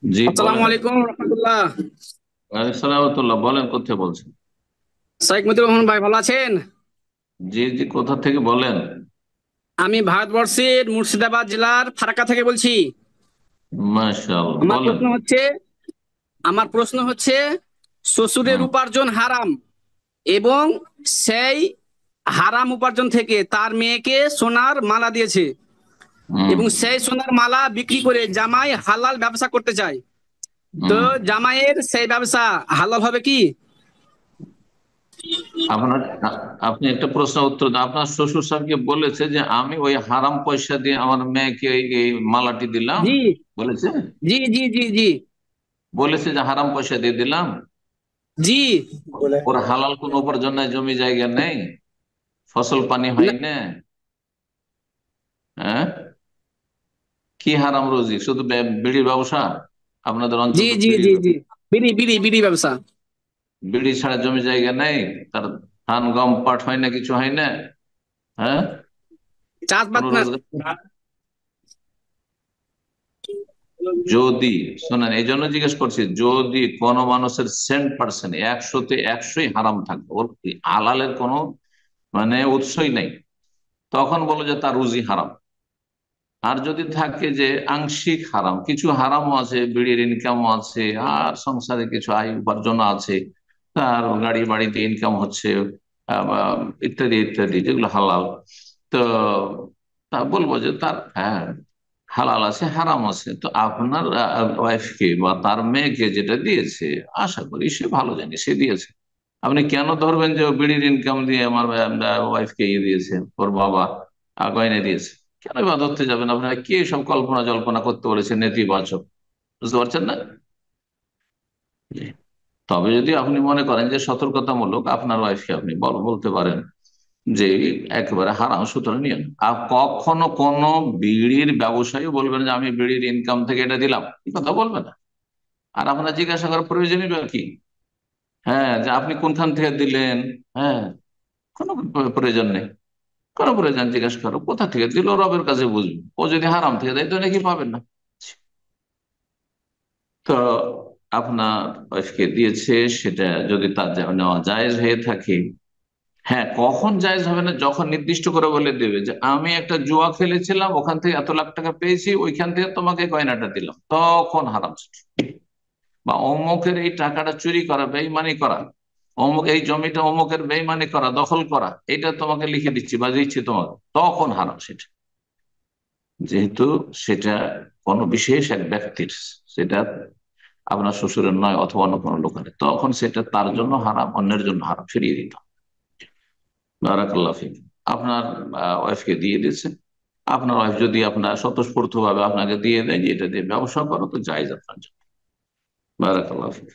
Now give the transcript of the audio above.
জি আসসালামু বলেন। আলাইকুম রহমতুল্লাহ। সালামতুল্লাহ, বলেন কোথায় বলছেন? শেখ মুজিবুর রহমান ভাই ভালো আছেন? জি জি, কোথা থেকে বলেন? আমি ভারতবর্ষের মুর্শিদাবাদ জেলার ফারাক্কা থেকে বলছি। মাশাআল্লাহ, আমার বলেন। প্রশ্ন হচ্ছে আমার প্রশ্ন হচ্ছে শ্বশুরের হুম। উপার্জন হারাম এবং সেই হারাম উপার্জন থেকে তার মেয়েকে সোনার মালা দিয়েছে হুম। এবং সেই সোনার মালা বিক্রি করে জামাই হালাল ব্যবসা করতে চায়। তো হুম। জামাইয়ের সেই ব্যবসা হালাল হবে কি? আপনার আপনি একটা প্রশ্ন উত্তর দেন। আপনার শ্বশুর সাহেবকে বলেছে যে আমি ওই হারাম পয়সা দিয়ে আমার মেয়েকে এই মালাটি দিলাম? জি বলেছে? জি জি জি জি বলেছে যে হারাম পয়সা দিয়ে দিলাম? জি। ওর হালাল কোন উপার্জন নাই, জমি জায়গা নেই, ফসল পানি না, হয় না। হ্যাঁ, কি হারাম রুজি? শুধু বিড়ির ব্যবসা? আপনাদের অঞ্চল জি তো জি বিড়ির, জি জি। বিড়ি বিড়ি বিড়ি ব্যবসা। বিড়ি ছাড়া জমি জায়গা নেই, তার ধান গম পাট হয় না, কিছু হয় না। হ্যাঁ, চাষবাদ কোনো না। রোজগার? যদি, শোনেন, এই জন্য জিজ্ঞেস করছি, যদি কোনো মানুষের 100% 100-তে 100ই হারাম থাকবে, ওর হালালের কোনো মানে উৎসই নেই, তখন বলো যে তার রুজি হারাম। আর যদি থাকে যে আংশিক হারাম, কিছু হারামও আছে, বিড়ির ইনকামও আছে, আর সংসারে কিছু আয় উপার্জন আছে, তার গাড়ি বাড়িতে ইনকাম হচ্ছে, বা ইত্যাদি ইত্যাদি, যেগুলো হালাল, তো তা বলবো যে তার, হ্যাঁ, হালাল আছে হারাম আছে। তো আপনার ওয়াইফকে বা তার মেয়েকে যেটা দিয়েছে, আশা করি সে ভালো জিনিসই দিয়েছে। আপনি কেন ধরবেন যে ও বিড়ির ইনকাম দিয়ে আমার ওয়াইফকে ইয়ে দিয়েছে, ওর বাবা গয়না দিয়েছে? কেন বা ধরতে যাবেন? আপনারা কে সব কল্পনা জল্পনা করতে বলেছেন নেতিবাচক? বুঝতে পারছেন না? তবে যদি আপনি মনে করেন যে সতর্কতামূলক, আপনার ওয়াইফকে আপনি বলতে পারেন যে একেবারে হারাম সুতরাং নিয়ে না। আর কখনো কোনো বিড়ির ব্যবসায়ী বলবেন যে আমি বিড়ির ইনকাম থেকে এটা দিলাম, এই কথা বলবে না। আর আপনার জিজ্ঞাসা করার প্রয়োজনই বা কি? হ্যাঁ, যে আপনি কোনখান থেকে দিলেন? হ্যাঁ, কোনো প্রয়োজন নেই। কোনো প্রয়োজন জিজ্ঞাসা করো কোথা থেকে দিল, রবের কাছে বুঝবে। ও যদি হারাম থেকে দেয় তো নাকি পাবেন না। তো আপনার ওয়াইফকে দিয়েছে, সেটা যদি তার নেওয়া জায়েজ হয়ে থাকে। হ্যাঁ, কখন জায়েজ হবে না? যখন নির্দিষ্ট করে বলে দেবে যে আমি একটা জুয়া খেলেছিলাম, ওখান থেকে এত লাখ টাকা পেয়েছি, ওইখান থেকে তোমাকে গয়নাটা দিলাম, তখন হারাম সেটা। বা অমুকের এই টাকাটা চুরি করা, বেইমানি করা, অমুক এই জমিটা অমুকের বেইমানি করা, দখল করা, এটা তোমাকে লিখে দিচ্ছি বা দিচ্ছি তোমাকে, তখন হারাম সেটা। যেহেতু সেটা কোনো বিশেষ এক ব্যক্তির, সেটা আপনার শ্বশুরের নয় অথবা অন্য কোনো লোকের, তখন সেটা তার জন্য হারাম, অন্যের জন্য হারাম, ফিরিয়ে দিত। বারাকাল্লাহ ফিক। আপনার ওয়াইফকে দিয়ে দিয়েছেন, আপনার ওয়াইফ যদি আপনার স্বতঃস্ফূর্ত ভাবে আপনাকে দিয়ে দেয় যে এটা দিয়ে ব্যবসা করো, তো জায়েজ আপনার জন্য। বারাকাল্লাহ ফিক।